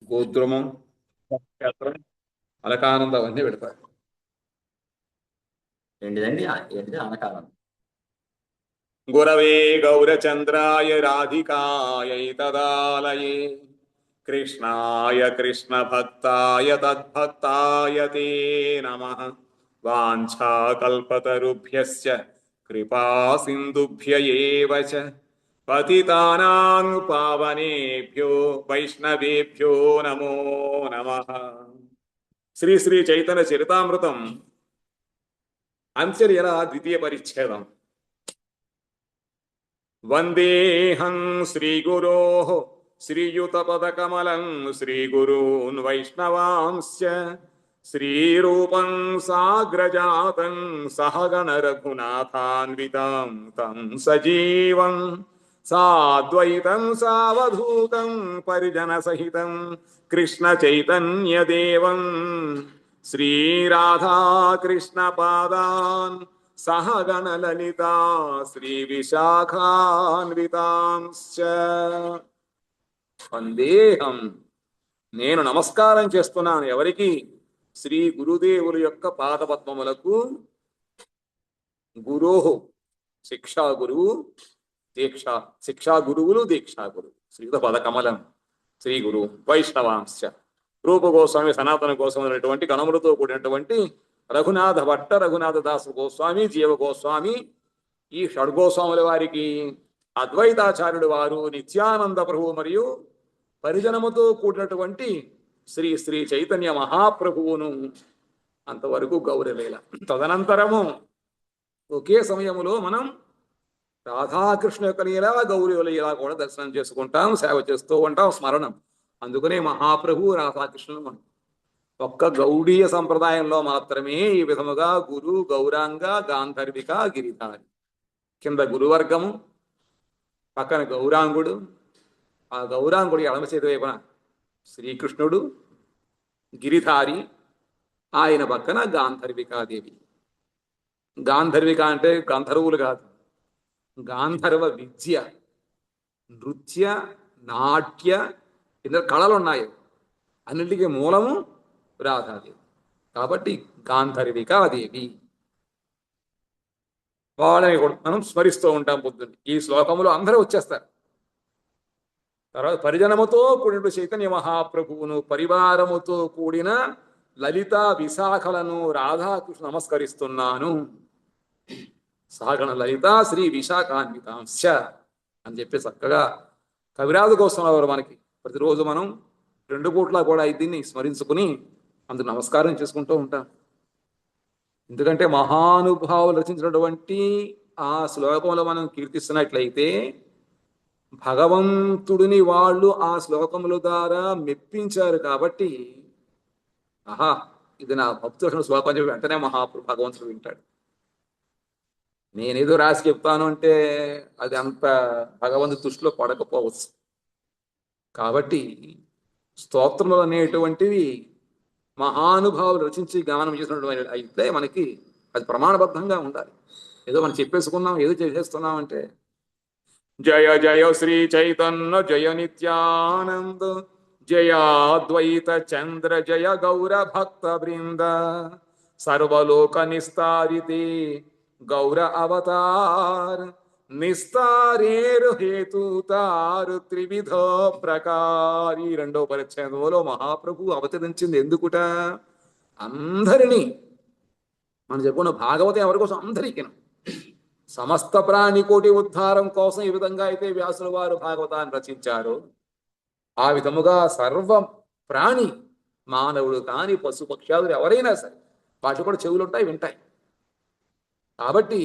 గోద్రుమం, క్షేత్రం, అలకానందం అవన్నీ పెడతారు. ఏంటిదండి ఏంటిది అనకాలం? గురవే గౌరచంద్రాయ రాధికాయై తదాలయే కృష్ణాయ కృష్ణభక్తాయ తద్భక్తాయ తే నమః. వాంఛాకల్పతరుభ్యశ్చ కృపా సింధుభ్య ఏవ చ పతితానాం పావనేభ్యో వైష్ణవేభ్యో నమో నమః. శ్రీ శ్రీ చైతన్య చరితామృతం అంత్యలీల ద్వితీయ పరిచ్ఛేదం. వందేహం శ్రీగురో శ్రీయుతపదకమలం శ్రీగురూన్ వైష్ణవాంశ్చ శ్రీరూపం సాగ్రజాతం సహగణ రఘునాథాన్వితం తం సజీవం సాద్వైతం సావధూతం పరిజన సహితం కృష్ణ చైతన్యదేవం శ్రీరాధాకృష్ణ పాదాన్ సహగణ లలితా శ్రీ విశాఖాన్వితాంశ్చ. వందేహం, నేను నమస్కారం చేస్తున్నాను. ఎవరికి? శ్రీ గురుదేవుల యొక్క పాదపద్మములకు. గురోహు, శిక్షా గురువు, శిక్షా గురువులు, దీక్షా గురువు. శ్రీయుత పదకమలం శ్రీ గురు వైష్ణవాంశ రూప గోస్వామి, సనాతన గోస్వామి అనేటువంటి గణములతో కూడినటువంటి రఘునాథ భట్ట, రఘునాథ దాసు గోస్వామి, జీవ గోస్వామి, ఈ షడ్గోస్వాముల వారికి అద్వైతాచార్యుడు వారు, నిత్యానంద ప్రభువు మరియు పరిజనముతో కూడినటువంటి శ్రీ శ్రీ చైతన్య మహాప్రభువును. అంతవరకు గౌరవేల. తదనంతరము ఒకే సమయములో మనం రాధాకృష్ణ యొక్క లీల, గౌరీ లీల కూడా దర్శనం చేసుకుంటాం, సేవ చేస్తూ ఉంటాం, స్మరణం. అందుకనే మహాప్రభు రాధాకృష్ణులు. ఒక్క గౌడీయ సంప్రదాయంలో మాత్రమే ఈ విధముగా గురు, గౌరాంగ, గాంధర్విక, గిరిధారి. కింద గురువర్గము, పక్కన గౌరాంగుడు. ఆ గౌరాంగుడి ఎడమ చేతి వైపున శ్రీకృష్ణుడు, గిరిధారి, ఆయన పక్కన గాంధర్వికాదేవి. గాంధర్విక అంటే గంధర్వులు కాదు, గాంధర్వ విద్య, నృత్య, నాట్య, ఇతర కళలు ఉన్నాయి. అన్నింటికీ మూలము రాధాదేవి. కాబట్టి గాంధర్వికాదేవి. వాళ్ళని మనం స్మరిస్తూ ఉంటాం పొద్దున్న. ఈ శ్లోకములో అందరూ వచ్చేస్తారు. తర్వాత పరిజనముతో కూడిన చైతన్య మహాప్రభువును, పరివారముతో కూడిన లలిత విశాఖలను రాధాకృష్ణ నమస్కరిస్తున్నాను. సాగణ లలిత శ్రీ విశాఖాన్వితాంశ అని చెప్పి చక్కగా కవిరాజు కోసం వారు మనకి ప్రతిరోజు మనం 2 పూట్ల కూడా దీన్ని స్మరించుకుని అందుకు నమస్కారం చేసుకుంటూ ఉంటాం. ఎందుకంటే మహానుభావులు రచించినటువంటి ఆ శ్లోకంలో మనం కీర్తిస్తున్నట్లయితే భగవంతుడిని వాళ్ళు ఆ శ్లోకముల ద్వారా మెప్పించారు. కాబట్టి ఆహా, ఇది నా భక్తుల శ్లోకం చెప్పి వెంటనే భగవంతుడు వింటాడు. నేనేదో రాసి చెప్తాను అంటే అది అంత భగవంతు దృష్టిలో పడకపోవచ్చు. కాబట్టి స్తోత్రములు అనేటువంటివి మహానుభావులు రచించి గానం చేసినటువంటి అయితే మనకి అది ప్రమాణబద్ధంగా ఉండాలి. ఏదో మనం చెప్పేసుకున్నాం, ఏదో చేసేస్తున్నాం అంటే. జయ జయ శ్రీ చైతన్య జయ నిత్యానంద జయ అద్వైత చంద్ర జయ గౌర భక్త బృంద సర్వలోక నిస్తారితే గౌర అవతార్ నిస్తారేరు హేతుతారు త్రివిధ ప్రకారి. 2వ పరిచ్ఛేదంలో మహాప్రభు అవతరించింది ఎందుకుట? అందరినీ మనం చెప్పుకున్న భాగవతం ఎవరి కోసం? అందరికీ. సమస్త ప్రాణికోటి ఉద్ధారం కోసం ఈ విధంగా అయితే వ్యాసుల వారు భాగవతాన్ని రచించారు. ఆ విధముగా సర్వ ప్రాణి, మానవుడు కాని పశుపక్షాదులు ఎవరైనా సరే వాటి కూడా చెవులుంటాయి, వింటాయి. కాబట్టి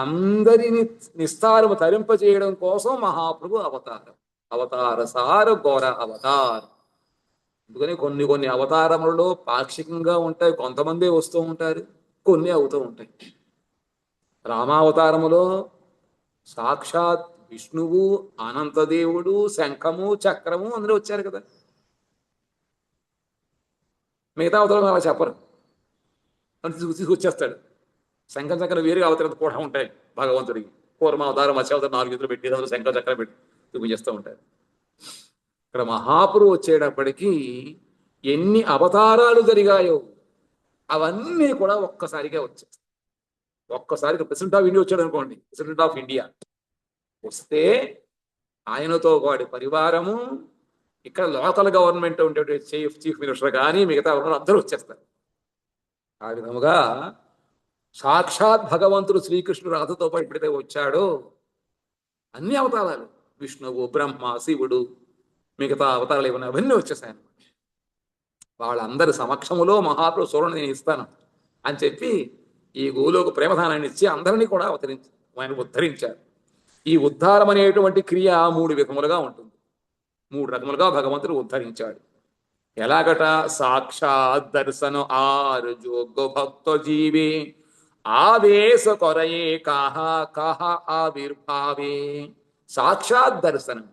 అందరిని నిస్తారము తరింపజేయడం కోసం మహాప్రభు అవతారం. అవతార సార ఘోర అవతార్. అందుకని కొన్ని అవతారములలో పాక్షికంగా ఉంటాయి, కొంతమందే వస్తూ ఉంటారు, కొన్ని అవుతూ ఉంటాయి. రామావతారములో సాక్షాత్ విష్ణువు, అనంతదేవుడు, శంఖము, చక్రము అందరూ వచ్చారు కదా. మిగతా అవతారం అలా చెప్పరు, తీసుకొచ్చేస్తాడు. శంఖం చక్రం వేరే అవతారం కూడా ఉంటాయి భగవంతుడికి. కూర్మ అవతారం, మత్స్య అవతారం 4 ఎదురు పెట్టి అందులో శంఖం చక్రం పెట్టి చూపించేస్తూ ఉంటారు. ఇక్కడ మహాపురువు వచ్చేటప్పటికీ ఎన్ని అవతారాలు జరిగాయో అవన్నీ కూడా ఒక్కసారిగా వచ్చాయి. ఒక్కసారిగా ప్రెసిడెంట్ ఆఫ్ ఇండియా వచ్చాడు అనుకోండి, ప్రెసిడెంట్ ఆఫ్ ఇండియా వస్తే ఆయనతో వాడి పరివారము, ఇక్కడ లోకల్ గవర్నమెంట్ ఉండే చీఫ్ మినిస్టర్ కానీ మిగతా అందరూ వచ్చేస్తారు. ఆ విధముగా సాక్షాత్ భగవంతుడు శ్రీకృష్ణుడు రాధతో పాటు ఎప్పుడైతే వచ్చాడో అన్ని అవతారాలు, విష్ణువు, బ్రహ్మ, శివుడు, మిగతా అవతారాలు ఏమన్నా అవన్నీ వచ్చేసాయి. వాళ్ళందరి సమక్షములో మహాప్రభు సూర్యుని నేను ఇస్తాను అని చెప్పి ఈ గోలోక ప్రేమధానాన్ని ఇచ్చి అందరినీ కూడా ఆయన ఉద్ధరించారు. ఈ ఉద్ధారం అనేటువంటి క్రియ 3 విధములుగా ఉంటుంది. 3 రకములుగా భగవంతుడు ఉద్ధరించాడు. ఎలాగట? సాక్షాత్ దర్శనం ఆరు జోగ భక్త జీవే ఆవేశ కొరయే కహ కహ ఆవిర్భావే. సాక్షాత్ దర్శనం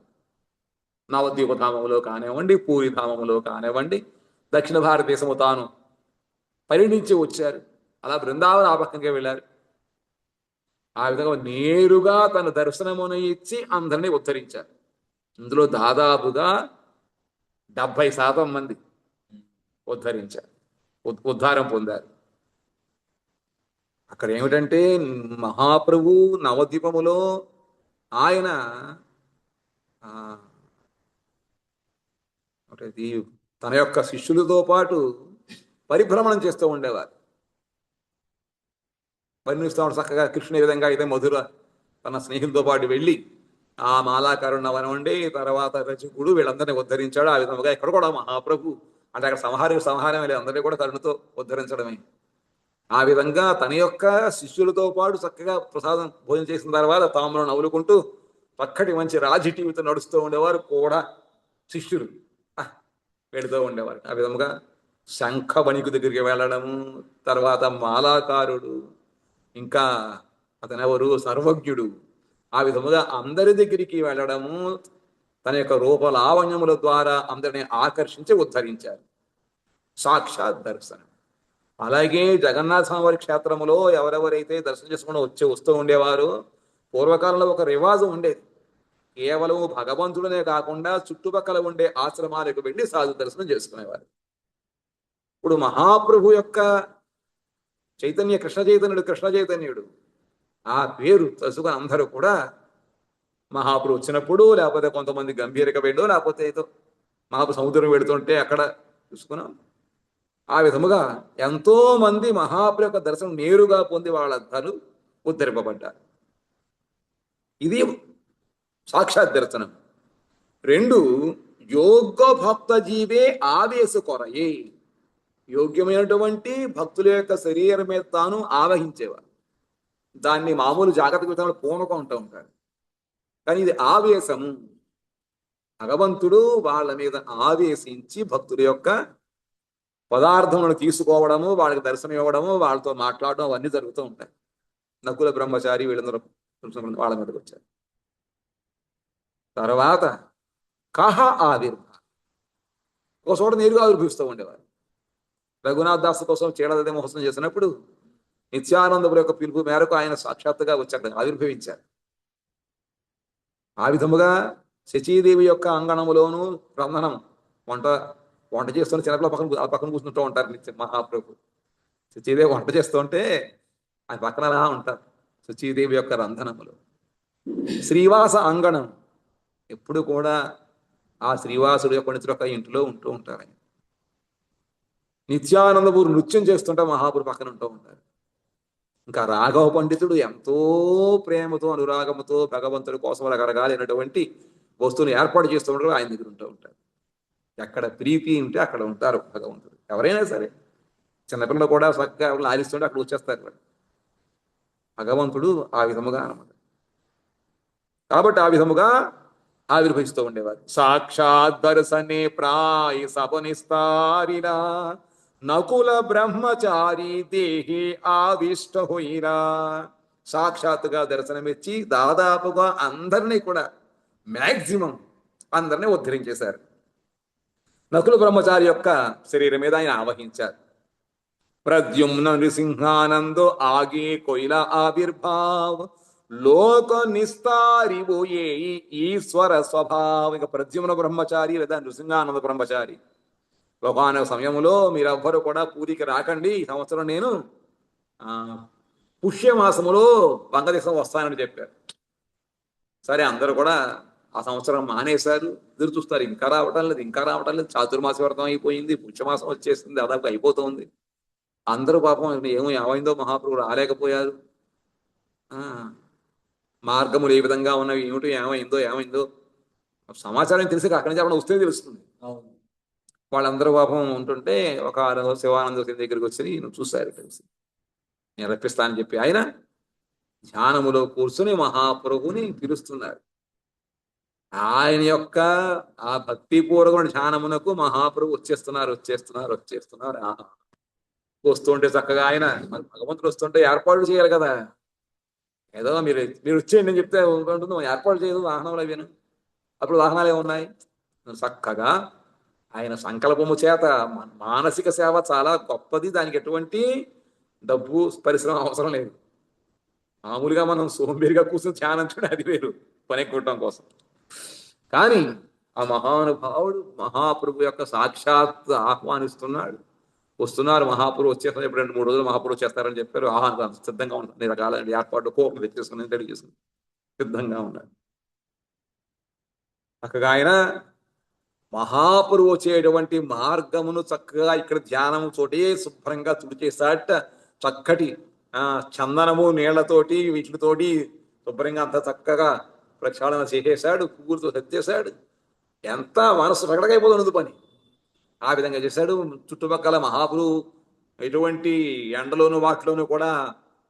నవద్వీపధామములో కానివ్వండి, పూరి ధామములో కానివ్వండి, దక్షిణ భారతదేశము తాను పరిణించి వచ్చారు. అలా బృందావన ఆపకంగా వెళ్ళారు. ఆ విధంగా నేరుగా తన దర్శనమును ఇచ్చి అందరినీ ఉద్ధరించారు. ఇందులో దాదాపుగా 70% మంది ఉద్ధరించారు, ఉద్ధారం పొందారు. అక్కడ ఏమిటంటే మహాప్రభు నవద్వీపములో ఆయన తన యొక్క శిష్యులతో పాటు పరిభ్రమణం చేస్తూ ఉండేవారు. వర్ణిస్తూ ఉంటాడు చక్కగా కృష్ణుని విధంగా అయితే మధుర తన స్నేహితులతో పాటు వెళ్ళి ఆ మాలాకారుణ్ణి అవనండి, తర్వాత రచకుడు వీళ్ళందరినీ ఉద్ధరించాడు. ఆ విధంగా ఇక్కడ కూడా మహాప్రభు అంటే అక్కడ సంహారం లేదు, అందరినీ కూడా కరుణతో ఉద్ధరించడమే. ఆ విధంగా తన యొక్క శిష్యులతో పాటు చక్కగా ప్రసాదం భోజనం చేసిన తర్వాత తామును నవ్వులుకుంటూ చక్కటి మంచి రాజీటీవీతో నడుస్తూ ఉండేవారు కూడా శిష్యులు వెళుతూ ఉండేవారు. ఆ విధముగా శంఖబణికు దగ్గరికి వెళ్ళడము, తర్వాత మాలాకారుడు, ఇంకా అతనెవరు సర్వజ్ఞుడు, ఆ విధముగా అందరి దగ్గరికి వెళ్ళడము, తన యొక్క రూపలావణ్యముల ద్వారా అందరినీ ఆకర్షించి ఉద్ధరించారు. సాక్షాత్ దర్శనం. అలాగే జగన్నాథ స్వామి క్షేత్రములో ఎవరెవరైతే దర్శనం చేసుకుని వస్తూ ఉండేవారు, పూర్వకాలంలో ఒక రివాజం ఉండేది. కేవలం భగవంతుడనే కాకుండా చుట్టుపక్కల ఉండే ఆశ్రమాలకు వెళ్ళి సాధు దర్శనం చేసుకునేవారు. ఇప్పుడు మహాప్రభు యొక్క చైతన్య కృష్ణ చైతన్యుడు ఆ పేరు తలుసుకుని అందరూ కూడా మహాప్రభు వచ్చినప్పుడు, లేకపోతే కొంతమంది గంభీరక వెళ్ళో, లేకపోతే ఏదో మహాప్రభు సముద్రం వెళుతుంటే అక్కడ చూసుకున్నాం. ఆ విధముగా ఎంతో మంది మహాప్రభు యొక్క దర్శనం నేరుగా పొంది వాళ్ళందరూ ఉద్ధరింపబడ్డారు. ఇది సాక్షాత్ దర్శనం. 2 యోగ భక్త జీవే ఆవేశ కొరయే. యోగ్యమైనటువంటి భక్తుల యొక్క శరీరం మీద తాను ఆవహించేవారు. దాన్ని మామూలు జాగ్రత్త విధానంలో పూనకం అంటూ ఉంటారు. కానీ ఇది ఆవేశము. భగవంతుడు వాళ్ళ మీద ఆవేశించి భక్తుల యొక్క పదార్థములను తీసుకోవడము, వాళ్ళకి దర్శనం ఇవ్వడము, వాళ్ళతో మాట్లాడడం అవన్నీ జరుగుతూ ఉంటాయి. నకుల బ్రహ్మచారి వీళ్ళందరూ వాళ్ళ మీదకి వచ్చారు. తర్వాత కహ ఆవిర్భ, ఒక చోట నేరుగా ఆవిర్భవిస్తూ ఉండేవారు. రఘునాథ్ దాస్ కోసం చీడదే మహోత్సవం చేసినప్పుడు నిత్యానందపురి యొక్క పిలుపు మేరకు ఆయన సాక్షాత్తుగా వచ్చారు, ఆవిర్భవించారు. ఆ విధముగా శచీదేవి యొక్క అంగణములోను రంధనం వంట చేస్తున్న చిన్నపిల్ల పక్కన కూర్చుంటూ ఉంటారు నిత్యం మహాప్రభు. శచీదేవి వంట చేస్తూ ఉంటే ఆయన పక్కన అలా ఉంటారు. శచీదేవి యొక్క రంధనములు. శ్రీవాస అంగణం ఎప్పుడు కూడా ఆ శ్రీవాసుడు యొక్క ఇంటిలో ఉంటూ ఉంటారు. ఆయన నిత్యానందపురు నృత్యం చేస్తుంటే మహాపురు పక్కన ఉంటూ ఉంటారు. ఇంకా రాఘవ పండితుడు ఎంతో ప్రేమతో అనురాగముతో భగవంతుడి కోసం రకరకాలైనటువంటి వస్తువుని ఏర్పాటు చేస్తూ ఉంటారు, ఆయన దగ్గర ఉంటూ ఉంటారు. ఎక్కడ ప్రీతి ఉంటే అక్కడ ఉంటారు భగవంతుడు. ఎవరైనా సరే చిన్నపిల్లలు కూడా చక్కగా ఆలిస్తుంటే అక్కడ వచ్చేస్తారు భగవంతుడు. ఆ విధముగా అన్నమాట. కాబట్టి ఆ విధముగా ఆవిర్భవిస్తూ ఉండేవారు. సాక్షాత్ దర్శనే ప్రాయ సపనిస్తారిరా నకుల బ్రహ్మచారి దేహి ఆవిష్ట హోయిరా. సాక్షాత్తుగా దర్శనమిచ్చి దాదాపుగా అందరినీ కూడా మ్యాక్సిమం అందరినీ ఉద్ధరించేశారు. నకుల బ్రహ్మచారి యొక్క శరీరం మీద ఆయన ఆవహించారు. ప్రద్యుమ్న నృసింహానందో ఆగే కొయిల ఆవిర్భావ లోక నిస్తారిపోయే ఈశ్వర స్వభావిక ప్రద్యుమ్న బ్రహ్మచారి లేదా నృసింహానంద బ్రహ్మచారి ఒకనొక సమయంలో మీరెవ్వరు కూడా పూరికి రాకండి, ఈ సంవత్సరం నేను ఆ పుష్యమాసములో వంగదేశం వస్తానని చెప్పారు. సరే అందరూ కూడా ఆ సంవత్సరం మానేశారు, ఎదురు చూస్తారు, ఇంకా రావటం లేదు, ఇంకా రావటం లేదు. చాతుర్మాస వ్రతం అయిపోయింది, పుష్యమాసం వచ్చేసింది, దాదాపు అయిపోతుంది. అందరూ పాపం ఏమైందో మహాప్రభువు రాలేకపోయారు. ఆ మార్గములు ఏ విధంగా ఉన్నవి, ఏమిటో ఏమైందో సమాచారం తెలిసి అక్కడి నుంచి అక్కడ వస్తే తెలుస్తుంది. వాళ్ళందరూ పాపం ఉంటుంటే ఒక శివానంద దగ్గరికి వచ్చి నువ్వు చూశారు తెలిసి నేను రప్పిస్తానని చెప్పి ఆయన ధ్యానములో కూర్చుని మహాప్రభుని పిలుస్తున్నారు. ఆయన యొక్క ఆ భక్తిపూర్వకమైన ధ్యానమునకు మహాప్రభు వచ్చేస్తున్నారు. వస్తుంటే చక్కగా ఆయన భగవంతుడు వస్తుంటే ఏర్పాట్లు చేయాలి కదా. ఏదో మీరు వచ్చేయండి అని చెప్తే ఉంటుంది, ఏర్పాటు చేయదు వాహనాలు అవిను. అప్పుడు వాహనాలు ఏమున్నాయి? చక్కగా ఆయన సంకల్పము చేత మానసిక సేవ చాలా గొప్పది, దానికి ఎటువంటి డబ్బు పరిశ్రమ అవసరం లేదు. మామూలుగా మనం సోంబేరిగా కూర్చొని ధ్యానం చూడ అది వేరు, పని ఎక్కువటం కోసం. కానీ ఆ మహానుభావుడు మహాప్రభు యొక్క సాక్షాత్ ఆహ్వానిస్తున్నాడు. వస్తున్నారు మహాప్రభు వచ్చేస్తున్నారు. ఇప్పుడు 2-3 రోజులు మహాప్రభు చేస్తారని చెప్పారు. ఆహ్వానం సిద్ధంగా ఉంటుంది, అన్ని రకాల ఏర్పాట్లు కోపం తెచ్చేసుకుని రెడీ చేసుకుని సిద్ధంగా ఉన్నారు. చక్కగా ఆయన మహాప్రభు వచ్చేటువంటి మార్గమును చక్కగా ఇక్కడ ధ్యానము చోటే శుభ్రంగా తుడిచేసాట. చక్కటి చందనము నీళ్లతోటి వీటితోటి శుభ్రంగా అంత చక్కగా ప్రక్షాళన చేసేశాడు, పువ్వులతో సర్దేశాడు. ఎంత మనసు ప్రకటకైపోతున్నది పని. ఆ విధంగా చేశాడు. చుట్టుపక్కల మహాప్రభు ఎటువంటి ఎండలోను వాటిలోనూ కూడా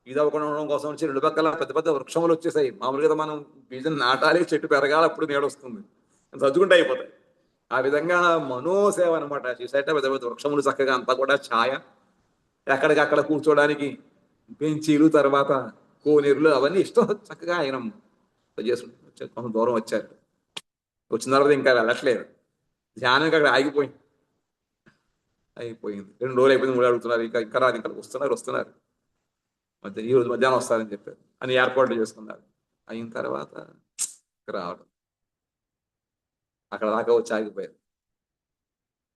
ఇదవ్వకుండా ఉండడం కోసం వచ్చి 2 పక్కల పెద్ద పెద్ద వృక్షములు వచ్చేసాయి. మామూలుగా మనం బీజం నాటాలి, చెట్టు పెరగాలి, అప్పుడు నీడొస్తుంది, చదువుకుంటే అయిపోతాయి. ఆ విధంగా మనోసేవ అనమాట చేసేట. పెద్ద పెద్ద వృక్షములు చక్కగా అంతా కూడా ఛాయ, ఎక్కడికక్కడ కూర్చోడానికి బెంచీలు, తర్వాత కోనేరులు అవన్నీ ఇష్టం. చక్కగా ఆయన చేసుకుంటూ కొంత దూరం వచ్చారు. వచ్చిన తర్వాత ఇంకా వెళ్ళట్లేదు, ధ్యానం అక్కడ అయిపోయింది. 2 రోజులు అయిపోయింది, 3 అడుగుతున్నారు, ఇంకా రాదు, ఇంకా వస్తున్నారు. ఈ రోజు మధ్యాహ్నం వస్తారని చెప్పారు అని ఏర్పాట్లు చేసుకున్నారు. అయిన తర్వాత రావడం అక్కడ దాకా వచ్చి ఆగిపోయారు.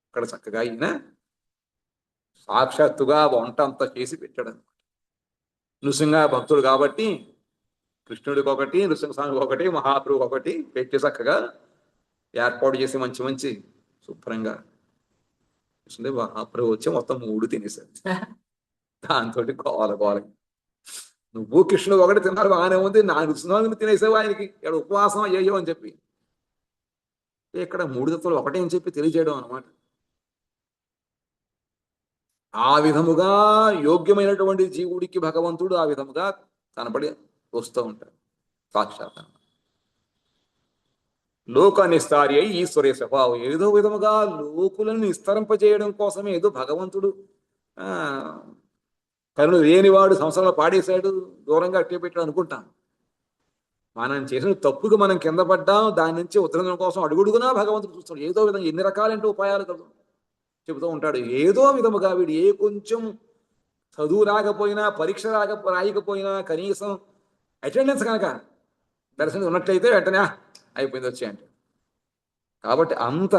అక్కడ చక్కగా ఈయన సాక్షాత్తుగా వంట అంతా చేసి పెట్టాడు అనమాట. నృసింహ భక్తుడు కాబట్టి కృష్ణుడికి ఒకటి, నృసింహస్వామికి ఒకటి, మహాప్రభుకి ఒకటి పెట్టి చక్కగా ఏర్పాటు చేసి మంచి మంచి శుభ్రంగా మహాప్రభు వచ్చి మొత్తం 3 తినేశారు. దాంతో కోవాలి నువ్వు కృష్ణుడు ఒకటి తిన్నారు బాగానే ఉంది, నా నృసింహాన్ని తినేసావు, ఆయనకి ఇక్కడ ఉపవాసం అయ్యో అని చెప్పి ఇక్కడ 3 తత్వాలు ఒకటే అని చెప్పి తెలియజేయడం అనమాట. ఆ విధముగా యోగ్యమైనటువంటి జీవుడికి భగవంతుడు ఆ విధముగా కనపడి వస్తూ ఉంటాడు సాక్షాత్. లోక నిస్తారి అయి ఈశ్వరే స్వభావం. ఏదో విధముగా లోకులను నిస్తరింపజేయడం కోసమే ఏదో భగవంతుడు కరుణ లేనివాడు సంవత్సరాలు పాడేశాడు, దూరంగా అట్టే పెట్టాడు అనుకుంటాం. మనం చేసిన తప్పుకు మనం కింద పడ్డాం, దాని నుంచి ఉత్తరం కోసం అడుగుడుగునా భగవంతుడు చూస్తాడు. ఏదో విధంగా ఎన్ని రకాలంటే ఉపాయాలు కలుగు చెబుతూ ఉంటాడు. ఏదో విధముగా వీడు ఏ కొంచెం చదువు రాకపోయినా, పరీక్ష రాయకపోయినా, కనీసం అటెండెన్స్ కనుక దర్శనం ఉన్నట్లయితే వెంటనే అయిపోయింది వచ్చి అంటే. కాబట్టి అంత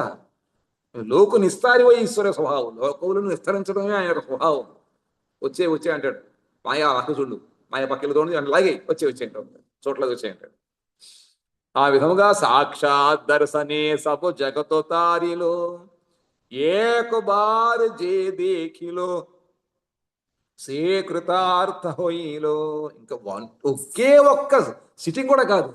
లోకు నిస్తారివై ఈశ్వర స్వభావం, లోకములను విస్తరించడమే ఆయన యొక్క స్వభావం. వచ్చే అంటాడు, మాయా అక్క చూడు, మాయ పక్కలతో అలాగే వచ్చే అంటాడు, చోట్లకి వచ్చే అంటాడు. ఆ విధముగా సాక్షాత్ దర్శనే సబు జగతో తారిలో ఏక బార్ జే దేఖిలో సే కృతార్థ హోయిలో. ఇంకా ఒకే ఒక్క సిట్టింగ్ కూడా కాదు,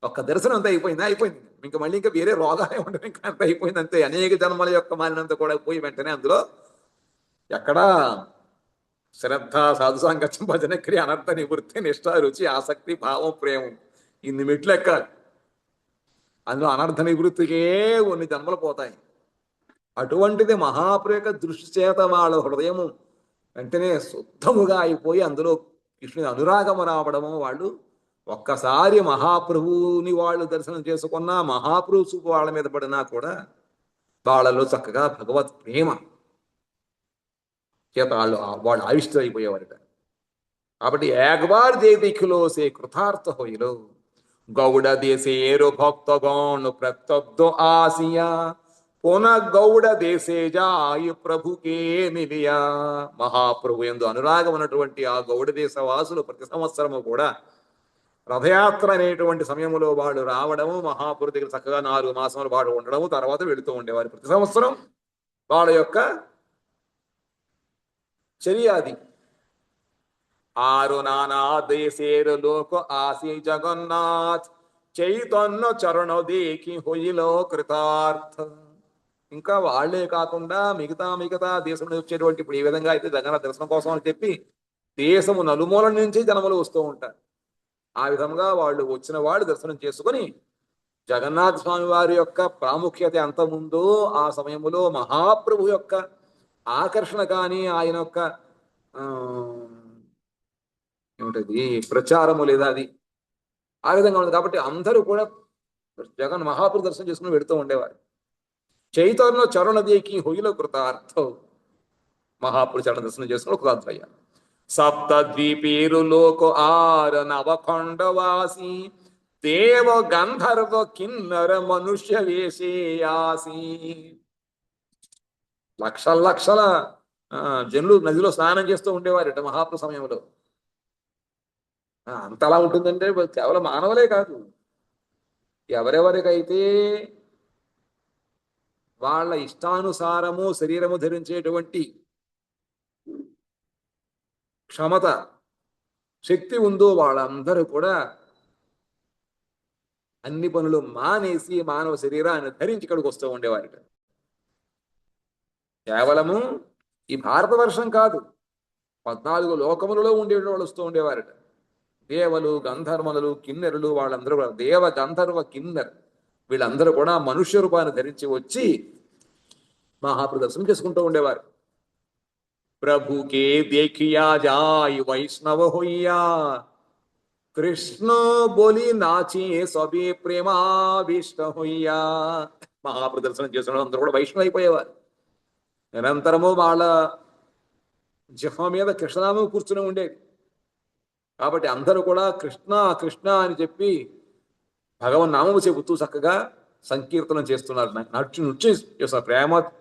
ఒక్క దర్శనం అంతా అయిపోయింది. ఇంకా మళ్ళీ ఇంకా వేరే రోగాలే ఉండవు, ఇంకా అంత అయిపోయింది అంతే. అనేక జన్మల యొక్క మాలినంత కూడా పోయి వెంటనే అందులో ఎక్కడా శ్రద్ధ, సాధు సాంగత్యం, భజన క్రియ, అనర్థ నివృత్తి, నిష్ఠ, రుచి, ఆసక్తి, భావం, ప్రేమం, ఇన్ని మెట్లు ఎక్కాలి. అందులో అనర్థ నివృత్తికే కొన్ని జన్మలు పోతాయి. అటువంటిది మహాప్రేక దృష్టి చేత వాళ్ళ హృదయము వెంటనే శుద్ధముగా అయిపోయి అందులో కృష్ణుని అనురాగము రావడము. వాళ్ళు ఒక్కసారి మహాప్రభువుని వాళ్ళు దర్శనం చేసుకున్నా, మహాప్రభు చూపు వాళ్ళ మీద పడినా కూడా వాళ్ళలో చక్కగా భగవత్ ప్రేమ చేత వాళ్ళు ఆవిష్ట అయిపోయేవారట. కాబట్టి একবার যে দেখিল সে কৃতার্থ হইল। গৌড় দেশের ভক্তগণ প্রত্যব্দ আসিয়া পুనః గౌడ దేశే జాయి ప్రభుకే మిలియా। మహాప్రభు యందు అనురాగం ఉన్నటువంటి ఆ గౌడ దేశ వాసులు ప్రతి సంవత్సరము కూడా రథయాత్ర అనేటువంటి సమయంలో వాళ్ళు రావడము, మహాప్రభు దగ్గర చక్కగా 4 మాసముల పాటు ఉండడము, తర్వాత వెళుతూ ఉండేవారు ప్రతి సంవత్సరం వాళ్ళ యొక్క చర్య అది। ఆరు నానా దేశేর লোক আসি జగన్నాథ్ చైతన్య చరణ దేకి హొయిలో కృతార్థ। ఇంకా వాళ్లే కాకుండా మిగతా దేశం నుంచి వచ్చేటువంటి, ఇప్పుడు ఈ విధంగా అయితే జగన్నాథ దర్శనం కోసం అని చెప్పి దేశము నలుమూల నుంచి జనములు వస్తూ ఉంటారు। ఆ విధంగా వాళ్ళు వచ్చిన వాళ్ళు దర్శనం చేసుకుని జగన్నాథ స్వామి వారి యొక్క ప్రాముఖ్యత ఎంత ఉందో ఆ సమయంలో మహాప్రభు యొక్క ఆకర్షణ కానీ ఆయన యొక్క ఏమిటది ప్రచారము లేదా అది ఆ విధంగా ఉంది। కాబట్టి అందరూ కూడా జగన్ మహాప్రభు దర్శనం చేసుకుని వెళుతూ ఉండేవారు। చైతన్య చరణ దేకి హొయిల కృతార్థ, మహాప్రభు చరణ దర్శనం చేసుకుని కృతార్థయ్యారు। సప్తద్వీపేరు లోక ఆర నవఖండవాసి దేవ గంధర్వ కిన్నర మనుష్య వేషేయాసి। లక్షల జనులు నదిలో స్నానం చేస్తూ ఉండేవారట మహాప్రభు సమయంలో। అంతలా ఉంటుందంటే కేవలం మానవులే కాదు, ఎవరెవరికైతే వాళ్ళ ఇష్టానుసారము శరీరము ధరించేటువంటి క్షమత శక్తి ఉందో వాళ్ళందరూ కూడా అన్ని పనులు మానేసి మానవ శరీరాన్ని ధరించి ఇక్కడికి వస్తూ ఉండేవారట। కేవలము ఈ భారతవర్షం కాదు, 14 లోకములలో ఉండేవాళ్ళు వస్తూ ఉండేవారట। దేవలు గంధర్వలు కిన్నెరులు వాళ్ళందరూ కూడా, దేవ గంధర్వ కిన్నెర్ వీళ్ళందరూ కూడా మనుష్య రూపాన్ని ధరించి వచ్చి మహాప్రభు దర్శనం చేసుకుంటూ ఉండేవారు। ప్రభుకే దేఖియా జాయ్ వైష్ణవ హొయ్యా కృష్ణ బోలి నాచి సబే ప్రేమాభిష్ట హొయ్యా। మహాప్రభు దర్శనం చేసుకున్న అందరూ కూడా వైష్ణవ అయిపోయేవారు। నిరంతరము వాళ్ళ జిహ్వ మీద కృష్ణనామం కూర్చుని ఉండేది। కాబట్టి అందరూ కూడా కృష్ణ కృష్ణ అని చెప్పి భగవన్ నామము చెబుతూ చక్కగా సంకీర్తనం చేస్తున్నారు, నృత్యం చేస్తున్నారు।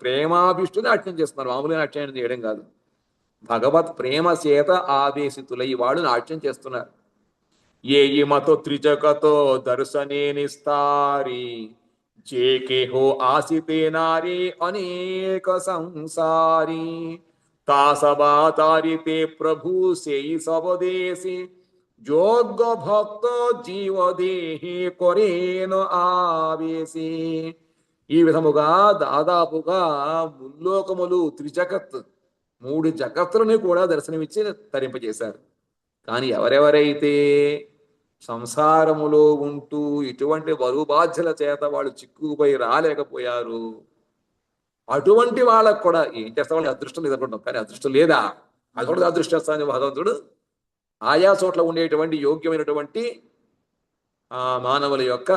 ప్రేమాభిష్టుని నాట్యం చేస్తున్నారు, మామూలుగా నాట్యం చేయడం కాదు। భగవత్ ప్రేమ చేత ఆవేశితులై వాళ్ళు నాట్యం చేస్తున్నారు। ఏ మతో త్రిజగతో దర్శనే నిస్తారి జేకే హో ఆసితే నారీ అనేక సంసారీ తాసబా తారితే ప్రభు సేయి సవదేశి যোগ্য భక్త జీవదేహి కొరేను ఆవేశి। ఈ విధముగా దాదాపుగా ముల్లోకములు త్రిజగత్ 3 జగత్తులని కూడా దర్శనమిచ్చి తరింపజేశారు। కానీ ఎవరెవరైతే సంసారములో ఉంటూ ఇటువంటి బరువు బాధ్యల చేత వాళ్ళు చిక్కుకుపోయి రాలేకపోయారు, అటువంటి వాళ్ళకు కూడా ఏం చేస్తా, వాళ్ళకి అదృష్టం లేదనుకుంటాం, కానీ అదృష్టం లేదా, అది కూడా అదృష్టం చేస్తానని భగవంతుడు ఆయా చోట్ల ఉండేటువంటి యోగ్యమైనటువంటి మానవుల యొక్క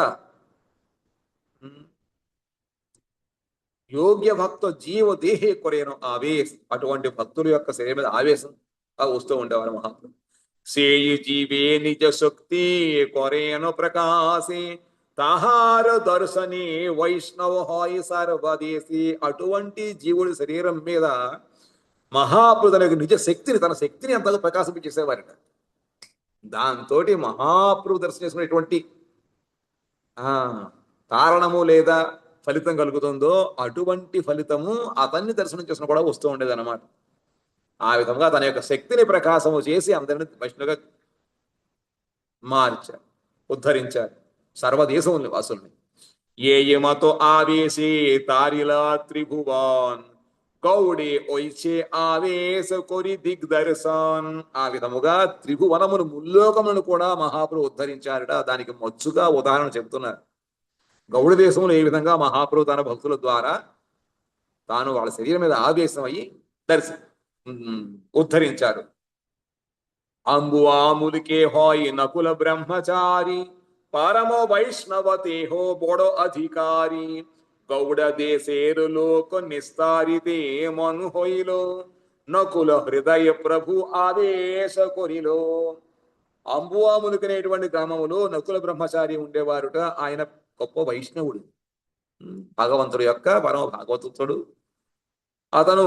యోగ్య భక్త జీవ దేహే కొరేను ఆవేశ, అటువంటి భక్తుల యొక్క శరీరం మీద ఆవేశం వస్తూ ఉండేవారు మహాత్ములు। సేయి జీవే నిజ శక్తి కొరేను ప్రకాశే తాహార దర్శనే వైష్ణవ హాయి సర్వదేశి। అటువంటి జీవుడి శరీరం మీద మహాప్రభు నిజ శక్తిని, తన శక్తిని అంతగా ప్రకాశింపజేసేవారట। దాంతో మహాప్రభు దర్శనం చేసుకునేటువంటి కారణము లేదా ఫలితం కలుగుతుందో అటువంటి ఫలితము అతన్ని దర్శనం చేసుకుని కూడా వస్తూ ఉండేది అన్నమాట। ఆ విధంగా తన యొక్క శక్తిని ప్రకాశము చేసి అందరిని వైష్ణవుగా మార్చారు, ఉద్ధరించారు సర్వదేశముని వాసుల్ని। ఏ మతో ఆవేశే తారిలా త్రిభువాన్ గౌడే ఒయిచే ఆవేశ కొరి దిగ్దర్శన్। ఆ విధముగా త్రిభువనమును ముల్లోకములను కూడా మహాప్రభు ఉద్ధరించారట। దానికి మచ్చుగా ఉదాహరణ చెప్తున్నారు। గౌడ దేశంలో ఏ విధంగా మహాప్రభు తన భక్తుల ద్వారా తాను వాళ్ళ శరీరం మీద ఆవేశం అయ్యి ఉద్ధరించారు। అంబువాములికే హోయ్ నకుల బ్రహ్మచారి పరమ వైష్ణవతే హో బోడో అధికారి గౌడ దేశేరు లోక నిస్తారితే మను హొయిలో నకుల హృదయ ప్రభు ఆవేశ కొరిలో. అంబువాములకనేటువంటి గ్రామములో నకుల బ్రహ్మచారి ఉండేవారుట. ఆయన గొప్ప వైష్ణవుడు, భగవంతుడు యొక్క పరమ భాగవతుడు. అతను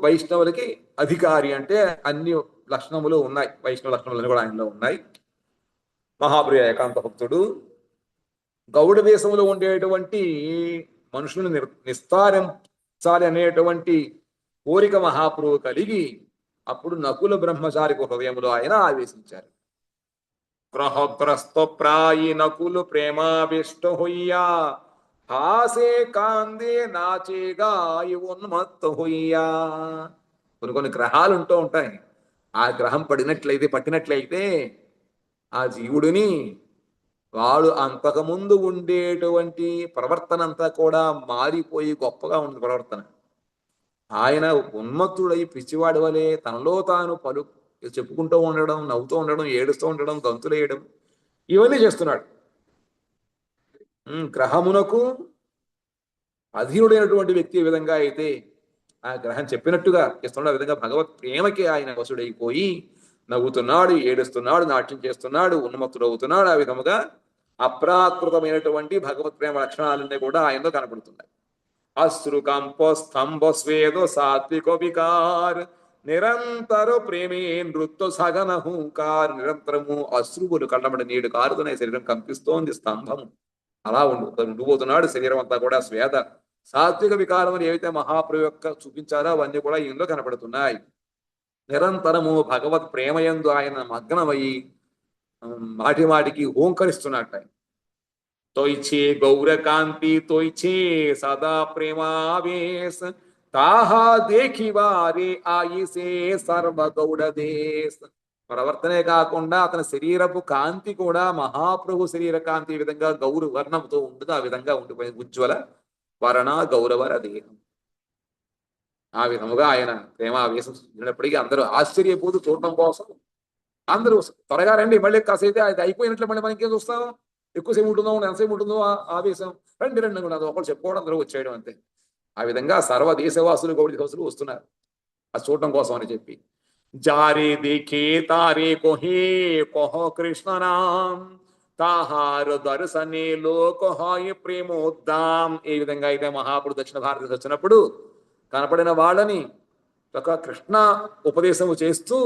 వైష్ణవులకి అధికారి, అంటే అన్ని లక్షణములు ఉన్నాయి, వైష్ణవ లక్షణములు కూడా ఆయనలో ఉన్నాయి. మహాప్రియ ఏకాంత భక్తుడు. గౌడ దేశంలో ఉండేటువంటి మనుషులను నిస్తారించాలి అనేటువంటి కోరిక మహాప్రభు కలిగి అప్పుడు నకుల బ్రహ్మచారికి హృదయంలో ఆయన ఆవేశించారు. గ్రహగ్రస్త ప్రాయి నకులు ప్రేమాభిష్ట హొయ్యా హాసే కాందే నాచేగా ఉన్మత్త హొయ్యా. కొన్ని కొన్ని గ్రహాలు ఉంటూ ఉంటాయి. ఆ గ్రహం పట్టినట్లయితే ఆ జీవుడిని వాడు అంతకుముందు ఉండేటువంటి ప్రవర్తన అంతా కూడా మారిపోయి గొప్పగా ఉంది ప్రవర్తన. ఆయన ఉన్మత్తుడై పిచ్చివాడి వలె తనలో తాను చెప్పుకుంటూ ఉండడం, నవ్వుతూ ఉండడం, ఏడుస్తూ ఉండడం, గంతులేయడం, ఇవన్నీ చేస్తున్నాడు. గ్రహమునకు అధీనుడైనటువంటి వ్యక్తి ఏ విధంగా అయితే ఆ గ్రహం చెప్పినట్టుగా చేస్తున్నాడు, ఆ విధంగా భగవత్ ప్రేమకి ఆయన వసుడైపోయి నవ్వుతున్నాడు, ఏడుస్తున్నాడు, నాట్యం చేస్తున్నాడు, ఉన్మత్తుడవుతున్నాడు. ఆ విధముగా అప్రాకృతమైనటువంటి భగవత్ ప్రేమ లక్షణాలన్నీ కూడా ఆయనలో కనపడుతున్నాయి. అశ్రు కంప స్తంభ స్వేదో సాత్విక వికార్ నిరంతర ప్రేమే నృత్య సగన హుంకార్. నిరంతరము అశ్రువులు కళ్ళమడి నీడు కారుతున్నాయి, శరీరం కంపిస్తోంది, స్తంభము అలా ఉండిపోతున్నాడు. శరీరం అంతా కూడా స్వేద సాత్విక వికారం అని ఏవైతే మహాప్రభు యొక్క చూపించారో అవన్నీ కూడా ఈయనలో కనపడుతున్నాయి. నిరంతరము భగవత్ ప్రేమయందు ఆయన మగ్నమయ్యి మాటి మాటికి ఓంకరిస్తున్నట్ట. తొయిచే గౌరకాంతి తొయిచే సదా ప్రేమావేశ తాహా దేఖి వారే ఆయిసే సర్వ గౌడ దేశ. ప్రవర్తనే కాకుండా అతని శరీరపు కాంతి కూడా మహాప్రభు శరీర కాంతి ఈ విధంగా గౌరవ వర్ణంతో ఉండదు, ఆ విధంగా ఉండిపోయింది. ఉజ్వల వరణ గౌరవర దేహం. ఆ విధముగా ఆయన ప్రేమావేశం చూసినప్పటికీ అందరూ ఆశ్చర్యపోతూ చూడటం కోసం అందరూ త్వరగా రండి, మళ్ళీ కాసేపు అది అయిపోయినట్లు మళ్ళీ మనకి ఏం చూస్తాం, ఎక్కువసేపు ఉంటుందో ఎంతసేపు ఉంటుందో ఆవేశం, రండి రండి కూడా ఒకళ్ళు చెప్పుకోవడం అందరూ వచ్చేయడం అంతే. ఆ విధంగా సర్వ దేశవాసులు గౌడి దేశవాసులు వస్తున్నారు అది చూడటం కోసం అని చెప్పి. జారే దేఖే తారే కోహే కోహ కృష్ణ నామ్ తాహార దర్శనే లోకహాయ ప్రేమోద్దాం. ఏ విధంగా అయితే మహాపుడు దక్షిణ భారతదేశం వచ్చినప్పుడు కనపడిన వాళ్ళని ఒక కృష్ణ ఉపదేశము చేస్తూ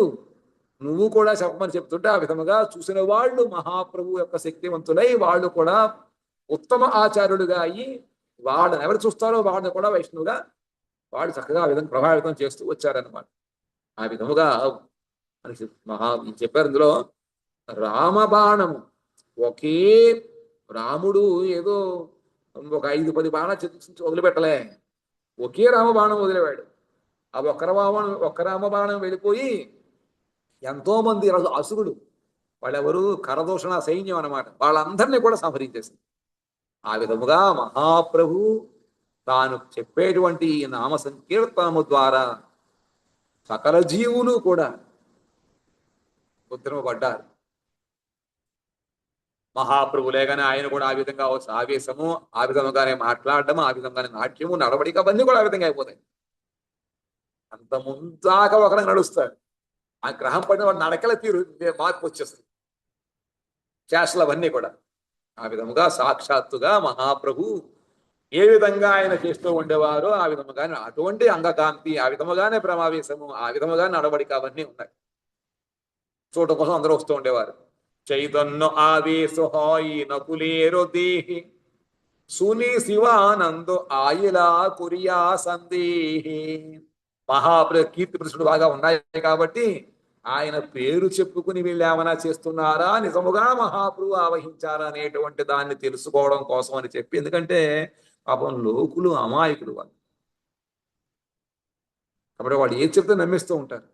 నువ్వు కూడా చెప్పమని చెప్తుంటే ఆ విధముగా చూసిన వాళ్ళు మహాప్రభు యొక్క శక్తివంతులై వాళ్ళు కూడా ఉత్తమ ఆచార్యుడుగా అయ్యి వాళ్ళని ఎవరు చూస్తారో వాళ్ళని కూడా వైష్ణవుగా వాళ్ళు చక్కగా ఆ విధంగా ప్రభావితం చేస్తూ వచ్చారనమాట. ఆ విధముగా మనకి చెప్పారు ఇందులో రామబాణము ఒకే రాముడు ఏదో ఒక 5-10 బాణాలు వదిలిపెట్టలే, ఒకే రామబాణం వదిలేవాడు. ఆ ఒక్క రామబాణం వెళ్ళిపోయి ఎంతో మంది అసురుడు, వాళ్ళెవరు కరదూషణ సైన్యం అన్నమాట, వాళ్ళందరినీ కూడా సంహరించేసింది. ఆ విధముగా మహాప్రభు తాను చెప్పేటువంటి నామ సంకీర్తనము ద్వారా సకల జీవులు కూడా ఉద్ధరింపబడ్డారు. మహాప్రభు లేగానే ఆయన కూడా ఆ విధంగా ఆవేశము, ఆ విధముగానే మాట్లాడటము, ఆ విధంగానే నాట్యము, నడవడిక అవన్నీ కూడా ఆ విధంగా అయిపోతాయి. అంత ముందాక ఒకరికి నడుస్తాడు, ఆ గ్రహం పడిన వాడు నడకల తీరు మార్పు వచ్చేస్తుంది, చేష్టలు అవన్నీ కూడా. ఆ విధముగా సాక్షాత్తుగా మహాప్రభు ఏ విధంగా ఆయన చేస్తూ ఉండేవారో ఆ విధముగానే అటువంటి అంగకాంతి, ఆ విధముగానే ప్రమావేశము, ఆ విధముగా నడవడిక అవన్నీ ఉన్నాయి. చూడటం కోసం అందరూ వస్తూ ఉండేవారు. చైతన్య ఆవేశ హాయి నకులేరో దేహి సుని శివానందో ఆయిలా కురియా సందేహి. కీర్తి ప్రశ్నలు బాగా ఉన్నాయి కాబట్టి ఆయన పేరు చెప్పుకుని వీళ్ళు ఏమైనా చేస్తున్నారా, నిజముగా మహాప్రభు ఆవహించారా అనేటువంటి దాన్ని తెలుసుకోవడం కోసం అని చెప్పి. ఎందుకంటే పాపం లోకులు అమాయకులు వాళ్ళు, కాబట్టి వాళ్ళు ఏది చెప్తే నమ్మిస్తూ ఉంటారు.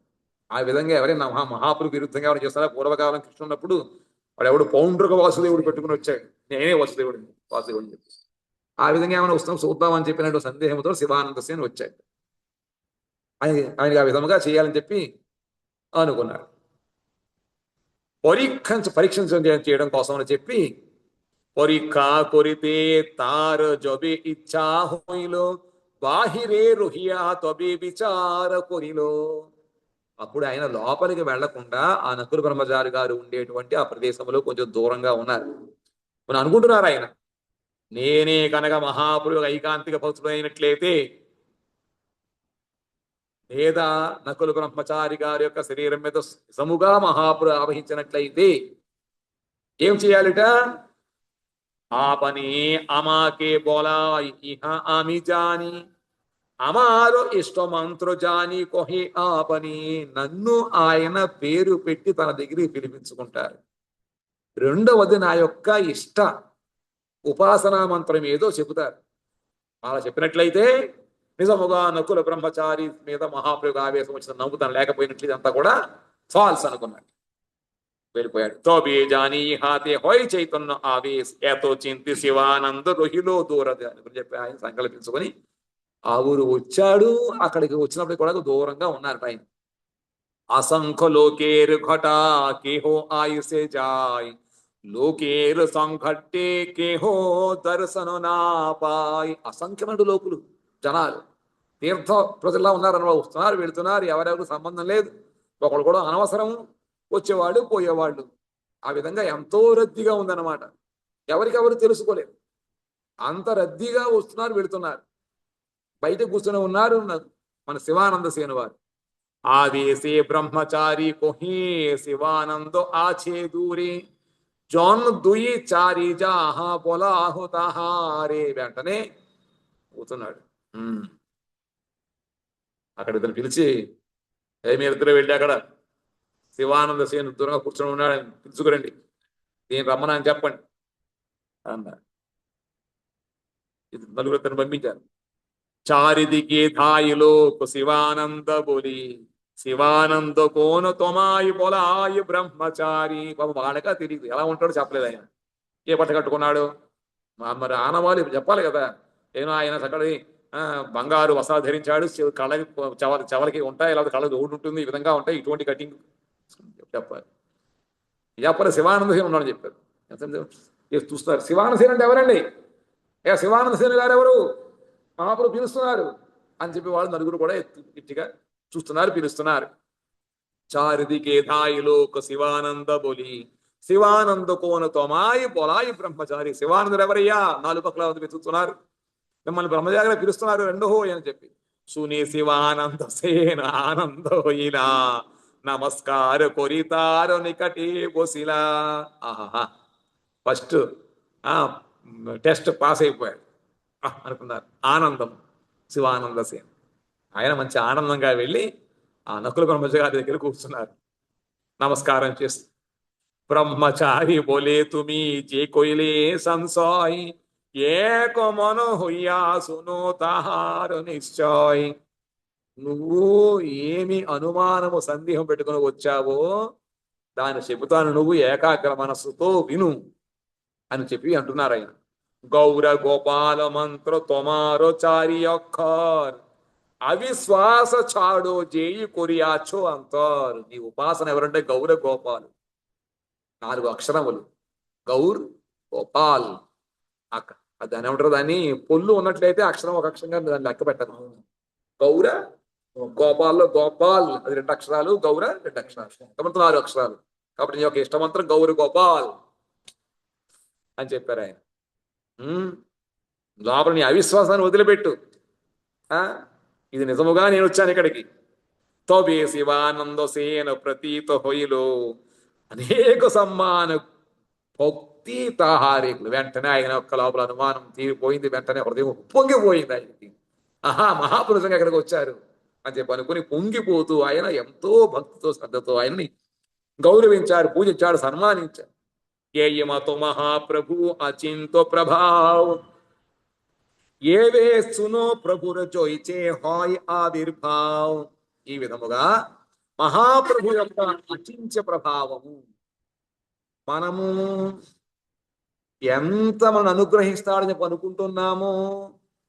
ఆ విధంగా ఎవరైనా మహాప్రభు విరుద్ధంగా ఎవరు చేస్తారా? పూర్వకాలం కృష్ణ ఉన్నప్పుడు వాడు ఎవడు పౌండ్రుక వాసుదేవుడు పెట్టుకుని వచ్చాడు, నేనే వాసుదేవుడిని చెప్పి. ఆ విధంగా ఏమైనా వస్తాం చూద్దామని చెప్పినట్టు సందేహంతో శివానంద సేన వచ్చాడు. ఆయనకి ఆ విధముగా చేయాలని చెప్పి అనుకున్నాడు. పరీక్ష చేయడం కోసం అని చెప్పి পরীক্ষা করিতে তার যবে ইচ্ছা হইল বাহিরে রহিয়া তবে বিচার করিল. అప్పుడు ఆయన లోపలికి వెళ్లకుండా ఆ నకుల బ్రహ్మచారి గారు ఉండేటువంటి ఆ ప్రదేశంలో కొంచెం దూరంగా ఉన్నారు. మనం అనుకుంటున్నారు ఆయన నేనే కనుక మహాపురు ఐకాంతిక భక్తుడు అయినట్లయితే, లేదా నకుల బ్రహ్మచారి గారి యొక్క శరీరం మీద సముగా మహాపురు ఆవహించినట్లయితే ఏం చేయాలిట? ఆ పని అమాకే బోలాయి ఇహ ఆమి జాని అమారో ఇష్ట మంత్ర జాని కొహి ఆ పని. నన్ను ఆయన పేరు పెట్టి తన దగ్గరికి పిలిపించుకుంటారు. రెండవది నా యొక్క ఇష్ట ఉపాసనా మంత్రం ఏదో చెబుతారు. అలా చెప్పినట్లయితే నిజముగా నకుల బ్రహ్మచారి మీద మహాప్రయోగ ఆవేశం వచ్చిన నమ్ముతాను, లేకపోయినట్లు ఇదంతా కూడా ఫాల్స్ అనుకున్నాడు. వెళ్ళిపోయాడు. తోబే జానీ హాతే హోయ్ చైతన్య ఆవేశ ఏతో చింతి శివానంద రొహిలో దూరది అని చెప్పి ఆయన సంకల్పించుకొని ఆ ఊరు వచ్చాడు. అక్కడికి వచ్చినప్పుడు కూడా దూరంగా ఉన్నారు ఆయన. असंख्य लोकेर घटा केहो आयुषे जाय లోకేరు సంఘట్టే కేహో దర్శన నా పాయ్. అసంఖ్యమైన లోకులు, జనాలు, తీర్థ ప్రజల్లా ఉన్నారనమాట. వస్తున్నారు, వెళుతున్నారు, ఎవరెవరు సంబంధం లేదు, ఒకళ్ళు కూడా అనవసరం, వచ్చేవాళ్ళు పోయేవాళ్ళు. ఆ విధంగా ఎంతో రద్దీగా ఉందన్నమాట. ఎవరికెవరు తెలుసుకోలేదు, అంత రద్దీగా వస్తున్నారు వెళుతున్నారు. బయట కూర్చొని ఉన్నారు మన శివానంద సేన వారు. ఆవేశే బ్రహ్మచారి కొహే శివానందో ఆచే దూరే జోన్ దుయి చారి జాహా బొలాహు తహారే. వెంటనే కూతున్నాడు. అక్కడ ఇతను పిలిచి, మీరిద్దరు వెళ్ళి అక్కడ శివానంద సేను దూరంగా కూర్చొని ఉన్నాడని పిలుచుకురండి, దీని రమ్మనని చెప్పండి అన్నారు. ఇది నలుగురు ఇతను పంపించారు. చారిదికే ధాయిలో శివానంద బోలి శివానంద కోన తొమాయి పొలాయి బ్రహ్మచారి. బాబు వాళ్ళగా తెలియదు, ఎలా ఉంటాడో చెప్పలేదు ఆయన. ఏ బట్ట కట్టుకున్నాడు మరి ఆనవాళ్ళు చెప్పాలి కదా. ఏమో ఆయన చక్కటి బంగారు వస్త్రాలు ధరించాడు, కళ్ళకి చెవలకి ఉంటాయి, లేదా కళ్ళకి రోడ్డు ఉంటుంది, ఈ విధంగా ఉంటాయి, ఇటువంటి కటింగ్ చెప్పాలి. చెప్పాలి శివానంద సేన ఉన్నాడని చెప్పారు. చూస్తున్నారు శివానంద సేన అంటే ఎవరండి? శివానంద సేన గారు ఎవరు? మహాపురు పిలుస్తున్నారు అని చెప్పి వాళ్ళు నలుగురు కూడా గట్టిగా చూస్తున్నారు, పిలుస్తున్నారు. చారిదికే ధాయిలోక శివానంద బొలి శివానంద కోన తొమాయి బొలాయి బ్రహ్మచారి. శివానందుడు ఎవరయ్యా? నాలుగు పక్కల వెతుకుతున్నారు, మిమ్మల్ని బ్రహ్మచారిగా పిలుస్తున్నారు రెండో అని చెప్పి. సుని శివానంద సేన ఆనందోయిలా నమస్కార కొరితారు నికటే బొసిలా. ఆహా, ఫస్ట్ టెస్ట్ పాస్ అయిపోయాడు అనుకున్నారు. ఆనందం శివానంద సేన. ఆయన మంచి ఆనందంగా వెళ్ళి ఆ నకుల బ్రహ్మచారి గారి దగ్గర కూర్చున్నారు, నమస్కారం చేస్తూ. బ్రహ్మచారి బోలే తుమి జే కొయిలే సంసాయ్ ఏక మన హొయ్యా సునో తాహారు నిశ్చయ్. నువ్వు ఏమి అనుమానము సందేహం పెట్టుకుని వచ్చావో దాన్ని చెబుతాను, నువ్వు ఏకాగ్ర మనస్సుతో విను అని చెప్పి అంటున్నారు ఆయన. గౌర గోపాల మంత్ర తొమారో చారి అఖర్ అవిశ్వాస చాడో జేయి కొరియాచో అంటారు. నీ ఉపాసన ఎవరంటే గౌర గోపాలు, 4 అక్షరములు, గౌర్ గోపాల్. దాని ఏమంటారు, దాన్ని పొల్లు ఉన్నట్లయితే అక్షరం ఒక అక్షరంగా దాన్ని లెక్క పెట్టదు. గౌర గోపాల్లో గోపాల్ అది 2 అక్షరాలు, గౌర 2 అక్షరాలు, కాబట్టి 4 అక్షరాలు. కాబట్టి నీ యొక్క ఇష్టమంత్రం గౌర గోపాల్ అని చెప్పారు ఆయన. లోపల నీ అవిశ్వాసాన్ని వదిలిపెట్టు, ఇది నిజముగా నేను వచ్చాను ఇక్కడికి. తోబే శివానంద సేన ప్రతీత హొయిలో అనేక సమ్మాన భక్తి తాహారేకులు. వెంటనే ఆయన యొక్క లోపల అనుమానం తీరిపోయింది, వెంటనే హృదయం పొంగిపోయింది ఆయనకి. మహాపురుషంగా ఇక్కడికి వచ్చారు అని చెప్పి అనుకుని పొంగిపోతూ ఆయన ఎంతో భక్తితో శ్రద్ధతో ఆయన్ని గౌరవించారు, పూజించాడు, సన్మానించారు. ఏయమతో మహాప్రభు అచింతో ప్రభావ్ ఏవే సునో ప్రభుర జోయిచే హాయ్ ఆవిర్భావ్. ఈ విధముగా మహాప్రభు యొక్క అచింత్య ప్రభావము మనము ఎంత మనం అనుగ్రహిస్తాడని చెప్పి అనుకుంటున్నామో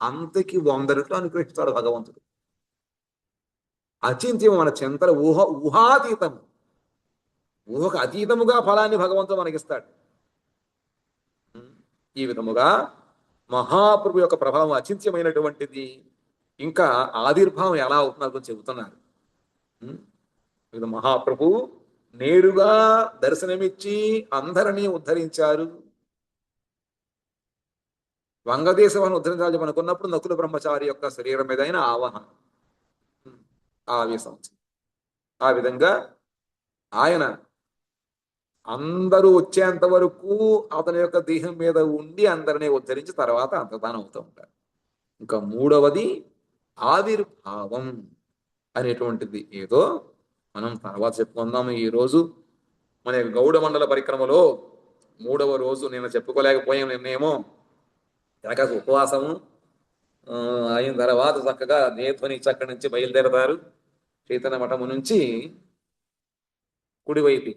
అంతకి 100 రెట్లు అనుగ్రహిస్తాడు భగవంతుడు. అచింత్యము మన చింతన ఊహాతీతము, ఊహకు అతీతముగా ఫలాన్ని భగవంతుడు మనకిస్తాడు. ఈ విధముగా మహాప్రభు యొక్క ప్రభావం అచింత్యమైనటువంటిది. ఇంకా ఆవిర్భావం ఎలా అవుతుందో చెబుతున్నారు. ఇది మహాప్రభు నేరుగా దర్శనమిచ్చి అందరినీ ఉద్ధరించారు. వంగదేశవాన్ని ఉద్ధరించాలని అనుకున్నప్పుడు నకుల బ్రహ్మచారి యొక్క శరీరం మీద ఆయన ఆవాహన ఆవేశం. ఆ విధంగా ఆయన అందరూ వచ్చేంత వరకు అతని యొక్క దేహం మీద ఉండి అందరినీ ఉద్ధరించి తర్వాత అంతర్ధానం అవుతూ ఉంటారు. ఇంకా మూడవది ఆవిర్భావం అనేటువంటిది ఏదో మనం తర్వాత చెప్పుకుందాము. ఈరోజు మన యొక్క గౌడ మండల పరిక్రమలో మూడవ రోజు నేను చెప్పుకోలేకపోయాను. నిన్నేమో ఏకాశ ఉపవాసము అయిన తర్వాత చక్కగా నేత్వని చక్కడి నుంచి బయలుదేరతారు. చైతన్య మఠము నుంచి కుడివైపు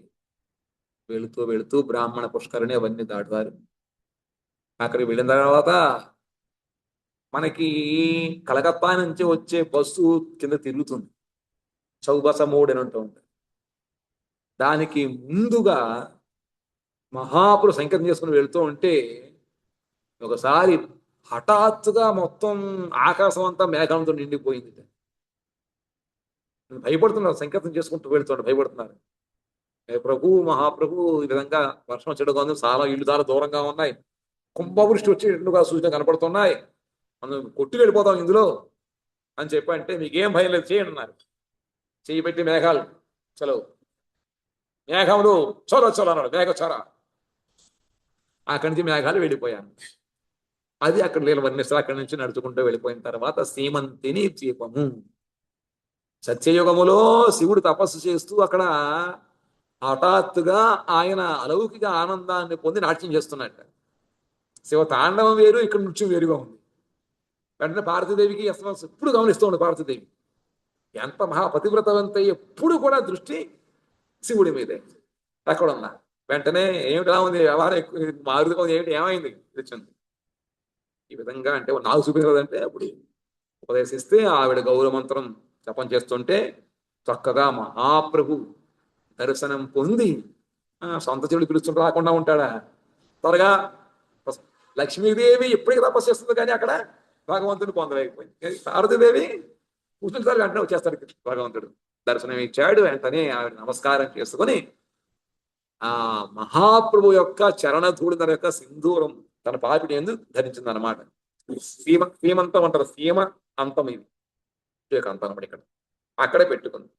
వెళుతూ వెళుతూ బ్రాహ్మణ పుష్కరిణి అవన్నీ దాటుతారు. అక్కడికి వెళ్ళిన తర్వాత మనకి కలకత్తా నుంచి వచ్చే బస్సు కింద తిరుగుతుంది. చౌబస మోడ్ అని అంటూ ఉంటుంది. దానికి ముందుగా మహాపురు సంకేతం చేసుకుని వెళ్తూ ఉంటే ఒకసారి హఠాత్తుగా మొత్తం ఆకాశం అంతా మేఘాలతో నిండిపోయింది. భయపడుతున్నారు, సంకేతం చేసుకుంటూ వెళ్తుంటే భయపడుతున్నారు. ప్రభు మహాప్రభు ఈ విధంగా వర్షం వచ్చేట్టుగా ఉంది, చాలా ఇల్లు చాలా దూరంగా ఉన్నాయి, కుంభవృష్టి వచ్చేటట్టుగా సూచన కనపడుతున్నాయి, మనం కొట్టి వెళ్ళిపోతాం ఇందులో అని చెప్పి అంటే మీకేం భయం లేదు చేయండి అన్నారు. చెయ్యి పెట్టి మేఘాలు చలవు, మేఘములు చొర చొర అన్నాడు. మేఘ చొర. అక్కడి నుంచి మేఘాలు వెళ్ళిపోయాను. అది అక్కడ నీళ్ళు వర్ణిస్తారు. అక్కడి నుంచి నడుచుకుంటూ వెళ్ళిపోయిన తర్వాత సీమంతిని ద్వీపము. సత్యయుగములో శివుడు తపస్సు చేస్తూ అక్కడ హఠాత్తుగా ఆయన అలౌకిక ఆనందాన్ని పొంది నాట్యం చేస్తున్నట్ట. శివ తాండవం వేరు, ఇక్కడ నృత్యం వేరుగా ఉంది. వెంటనే పార్వతీదేవికి ఎప్పుడు గమనిస్తూ ఉంది. పార్వతీదేవి ఎంత మహాపతివ్రతవంత, ఎప్పుడు కూడా దృష్టి శివుడి మీదే. అక్కడ ఉన్నా వెంటనే ఏమిటా ఉంది వ్యవహారం, ఎక్కువ మారుగా ఉంది, ఏమిటి ఏమైంది తెచ్చింది ఈ విధంగా అంటే నాకు చూపించదంటే అప్పుడు ఉపదేశిస్తే ఆవిడ గౌరవమంత్రం జపం చేస్తుంటే చక్కగా మహాప్రభు దర్శనం పొంది సొంత చెడు పిలుస్తుంటే రాకుండా ఉంటాడా? త్వరగా లక్ష్మీదేవి ఎప్పటికీ తపస్సు చేస్తుంది, కానీ అక్కడ భగవంతుని పొందలేకపోయింది. పార్వతీదేవి కూర్చుంటారు, వెంటనే వచ్చేస్తాడు భగవంతుడు. దర్శనం ఇచ్చాడు. వెంటనే ఆవిడ నమస్కారం చేసుకుని ఆ మహాప్రభు యొక్క చరణధూళి తన యొక్క సింధూరం తన పాపిడి ఎందుకు ధరించింది అనమాట. సీమంతం అంటారు, సీమ అంతం, ఇది అంతం అనమాట. ఇక్కడ అక్కడే పెట్టుకుంది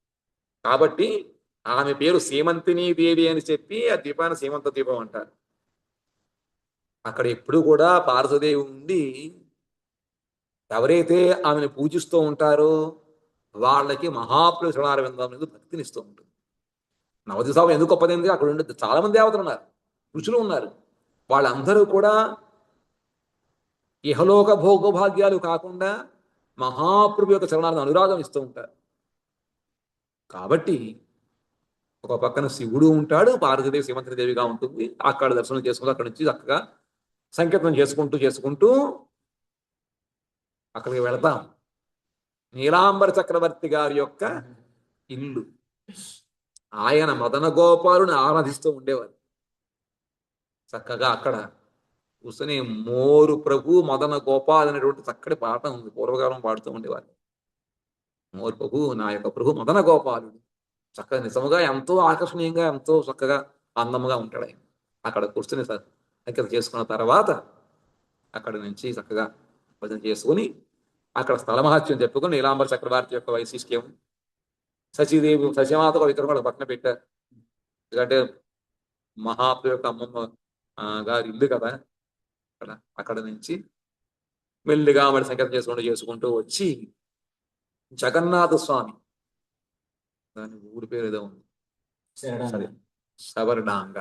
కాబట్టి ఆమె పేరు సీమంతిని దేవి అని చెప్పి ఆ దీపాన్ని సీమంత దీపం అంటారు. అక్కడ ఎప్పుడు కూడా పార్వతీదేవి ఉండి ఎవరైతే ఆమెను పూజిస్తూ ఉంటారో వాళ్ళకి మహాప్రభు చరణారవిందం మీద భక్తినిస్తూ ఉంటుంది. నవదిశావం ఎందుకు గొప్పదైంది? అక్కడ ఉండే చాలా మంది దేవతలు ఉన్నారు, ఋషులు ఉన్నారు. వాళ్ళందరూ కూడా ఇహలోక భోగభాగ్యాలు కాకుండా మహాప్రభు యొక్క చరణాలను అనురాగం ఇస్తూ ఉంటారు. కాబట్టి ఒక పక్కన శివుడు ఉంటాడు, పార్వతీదేవి శ్రీమంతి దేవిగా ఉంటుంది. అక్కడ దర్శనం చేసుకుంటూ అక్కడి నుంచి చక్కగా సంకీర్తనం చేసుకుంటూ అక్కడికి వెళతాం. నీలాంబర చక్రవర్తి గారి యొక్క ఇల్లు. ఆయన మదన గోపాలుని ఆరాధిస్తూ ఉండేవారు. చక్కగా అక్కడ కూర్చొని మోరు ప్రభు మదన గోపాల్ అనేటువంటి చక్కటి పాట ఉంది, పూర్వకాలం పాడుతూ ఉండేవారు. మోరు ప్రభు, నా యొక్క ప్రభు మదన గోపాలుడు. చక్కగా నిజముగా ఎంతో ఆకర్షణీయంగా ఎంతో చక్కగా అందముగా ఉంటాడు ఆయన. అక్కడ కూర్చుని సంకీర్తన చేసుకున్న తర్వాత అక్కడి నుంచి చక్కగా భజన చేసుకుని అక్కడ స్థల మహత్యం చెప్పుకొని నీలాంబర చక్రవర్తి యొక్క వైశిష్ట్యం, శశిదేవి శశిమాత విగ్రహం కూడా పక్కన పెట్టారు. ఎందుకంటే మహాప్రభు యొక్క అమ్మమ్మ గారి ఇల్లు కదా అక్కడ. అక్కడ నుంచి మెల్లిగా మరి సంకీర్తన చేసుకుంటూ వచ్చి జగన్నాథ స్వామి, దాని ఊరి పేరు ఏదో ఉంది, సరే శబరిడాంగ.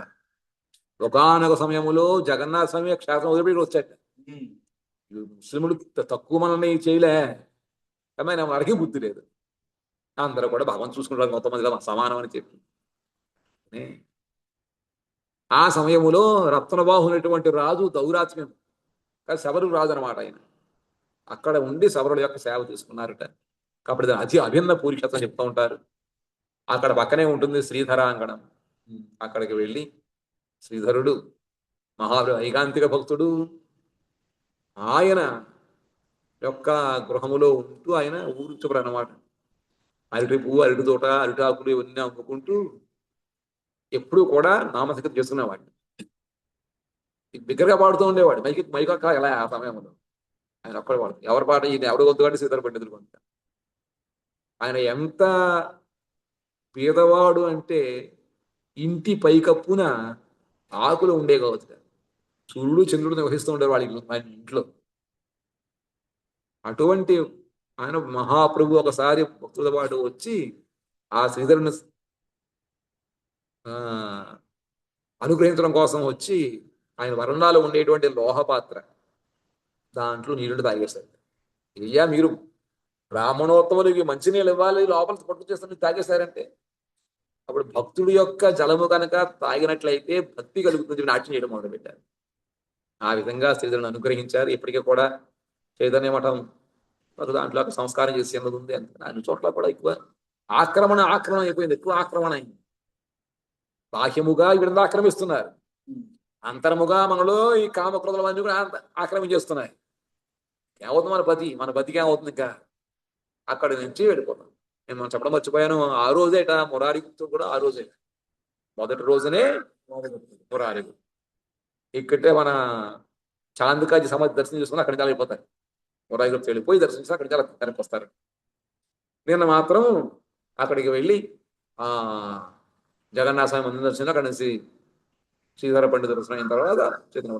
ఒకనొక సమయంలో జగన్నాథ స్వామి క్షేత్రం వదిలిపెట్టి వచ్చాట. ముస్లిములు తక్కువ మనల్ని చేయలే, కానీ వారికి బుద్ధి లేదు. అందరూ కూడా భగవంతు చూసుకుంటారు, మొత్తం మందిలో సమానం అని చెప్పి. ఆ సమయములో రత్నబాహు అనేటువంటి రాజు దౌరాత్మ్యం, కానీ శబరు రాజు అనమాట ఆయన. అక్కడ ఉండి శబరుల యొక్క సేవ తీసుకున్నారట. కాబట్టి దాని అతి అభిన్న పూరిషత చెప్తూ ఉంటారు. అక్కడ పక్కనే ఉంటుంది శ్రీధరాంగణం. అక్కడికి వెళ్ళి శ్రీధరుడు ఐకాంతిక భక్తుడు, ఆయన యొక్క గృహములో ఉంటూ ఆయన ఊరుచుకుడు అనమాట. అరటి పువ్వు, అరటి తోట, అరటి ఆకులు ఇవన్నీ అమ్ముకుంటూ ఎప్పుడూ కూడా నామసంకీర్తన చేసుకునేవాడిని. బిగ్గరగా పాడుతూ ఉండేవాడు. మైకొక్క ఎలా ఆ సమయంలో ఆయన ఒక్కడే పాడు. ఎవరి పాట ఈయన ఎవరు గొంతు అంటే శ్రీధర పండితులు గొంతు. ఆయన ఎంత పేదవాడు అంటే ఇంటి పైకప్పున ఆకులు ఉండే కావచ్చు. సూర్యుడు చంద్రుడు నివసిస్తూ ఉండేవాడు ఆయన ఇంట్లో. అటువంటి ఆయన మహాప్రభు ఒకసారి భక్తుల పాటు వచ్చి ఆ శ్రీధరుని అనుగ్రహించడం కోసం వచ్చి ఆయన వరండాలో ఉండేటువంటి లోహపాత్ర దాంట్లో నీళ్లు తాగేశారు. అయ్యా మీరు బ్రాహ్మణోత్తములకి మంచినీళ్ళు ఇవ్వాలి, లోపల పట్టు చేస్తున్న తాగేశారంటే అప్పుడు భక్తుడి యొక్క జలము కనుక తాగినట్లయితే భక్తి కలుగుతుంది, నాట్యం చేయడం మొదలుపెట్టారు. ఆ విధంగా శ్రీధరుని అనుగ్రహించారు. ఇప్పటికీ కూడా చైతన్య మఠం దాంట్లో సంస్కారం చేసి అన్నది ఉంది. అన్ని చోట్ల కూడా ఎక్కువ ఆక్రమణ అయిపోయింది, ఎక్కువ ఆక్రమణ అయింది. బాహ్యముగా వీళ్ళంతా ఆక్రమిస్తున్నారు, అంతరముగా మనలో ఈ కామక్రోధులు అన్నీ కూడా ఆక్రమించేస్తున్నాయి. ఏమవుతుంది మన బతికి ఏమవుతుంది? ఇంకా అక్కడి నుంచి వెళ్ళిపోతాం. నేను మనం చెప్పడం మర్చిపోయాను, ఆ రోజేట మురారి గుప్తుడు కూడా ఆ రోజే మొదటి రోజునే మురారి గుప్తుడు ఇక్కడే మన చాందికాజీ సమాధి దర్శనం చేసుకుని అక్కడి నుంచి వెళ్ళిపోతారు. మురారి గుప్తుడు వెళ్ళిపోయి దర్శించి అక్కడికి వెనక్కి వస్తారు. నిన్న మాత్రం అక్కడికి వెళ్ళి జగన్నాథ స్వామి మందిరం దర్శనం, అక్కడి నుంచి శ్రీధర పండిత దర్శనం అయిన తర్వాత చైతన్య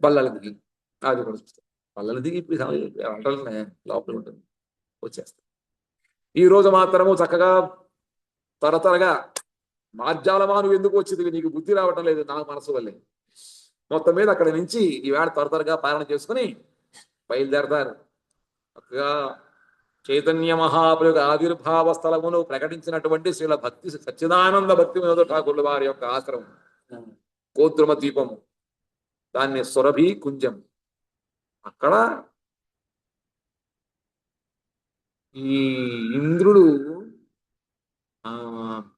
బల్లలు దిగి అది కూడా చూస్తాం. బల్లలు దిగి ఇప్పుడు అంటలనే లోపల ఉంటుంది, వచ్చేస్తాం. ఈ రోజు మాత్రము చక్కగా త్వరగా మార్జాలమా నువ్వు ఎందుకు వచ్చింది, నీకు బుద్ధి రావటం లేదు నా మనసు వల్లే. మొత్తం మీద అక్కడి నుంచి ఈవేళ త్వరగా పాలన చేసుకుని బయలుదేరతారు. చక్కగా చైతన్య మహాప్రభు ఆవిర్భావ స్థలమును ప్రకటించినటువంటి శ్రీల భక్తి సచ్చిదానంద భక్తి వినోద ఠాకూర్ల వారి యొక్క ఆశ్రమం కోద్రుమ ద్వీపము, దాన్ని సురభి కుంజం. అక్కడ ఈ ఇంద్రుడు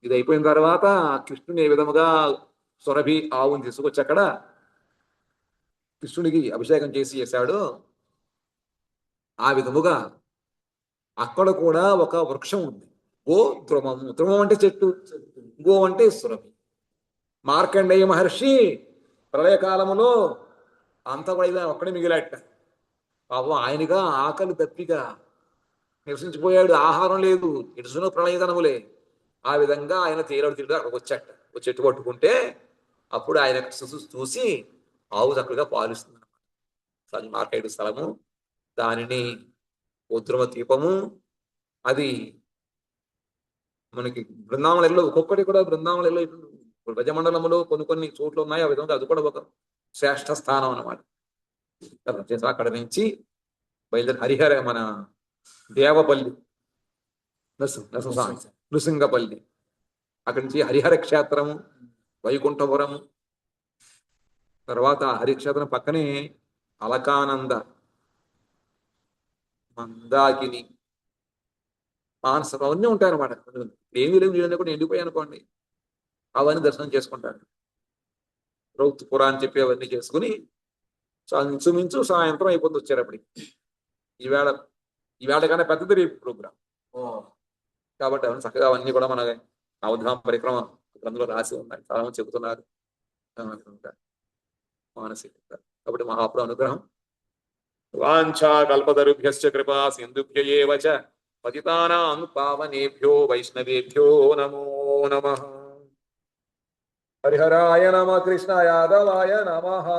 ఇది అయిపోయిన తర్వాత కృష్ణుని ఏ విధముగా సురభి ఆవుని తీసుకొచ్చి అక్కడ కృష్ణుడికి అభిషేకం చేశాడు. ఆ విధముగా అక్కడ కూడా ఒక వృక్షం ఉంది, గో ధ్రుమము. ధ్రుమం అంటే చెట్టు, గో అంటే సురభి. మార్కండేయ మహర్షి ప్రళయకాలములో అంతా కూడా ఒక్కడే మిగిలాట. పాపం ఆయనగా ఆకలి దప్పిగా నివసించిపోయాడు, ఆహారం లేదు, ఇటుసును ప్రళయదనములే. ఆ విధంగా ఆయన తీరడు అక్కడికి వచ్చాట. ఒక చెట్టు పట్టుకుంటే అప్పుడు ఆయన చూసి ఆవు చక్కగా పాలిస్తుంది అన్నమాట. మార్కండేయ స్థలము, దానిని ఉద్రమ దీపము. అది మనకి బృందావనంలో ఒక్కొక్కటి కూడా బృందావనంలో బ్రజమండలంలో కొన్ని చోట్ల ఉన్నాయి. ఆ విధంగా అది కూడా ఒక శ్రేష్ఠ స్థానం అన్నమాట. అక్కడ నుంచి బయలుదేరి హరిహర మన దేవపల్లి నృసింగపల్లి, అక్కడి నుంచి హరిహర క్షేత్రము, వైకుంఠపురము, తర్వాత హరిక్షేత్రం పక్కనే అలకానంద, మందాకిని, మానస అవన్నీ ఉంటాయి అన్నమాట. ఏమీ లేవు, నీళ్ళని కూడా ఎండిపోయాయి అనుకోండి, అవన్నీ దర్శనం చేసుకుంటారు. రౌతుపురా అని చెప్పి అవన్నీ చేసుకుని ఇంచుమించు సాయంత్రం అయిపోతుంది వచ్చారు అప్పటికి. ఈవేళ కన్నా పెద్దది రేపు ప్రోగ్రాం కాబట్టి అవన్నీ చక్కగా అవన్నీ కూడా మన నవధామ పరిక్రమ అందులో రాసి ఉన్నాయి, చాలా మంది చెబుతున్నారు మానసిక. కాబట్టి మహాప్రభు అనుగ్రహం. వాంఛా కల్పతరుభ్యశ్చ కృపా సింధుభ్య ఏవ చ పతితానాం పావనేభ్యో వైష్ణవేభ్యో నమో నమః. హరిహరాయ నమః, కృష్ణ యాదవాయ నమః.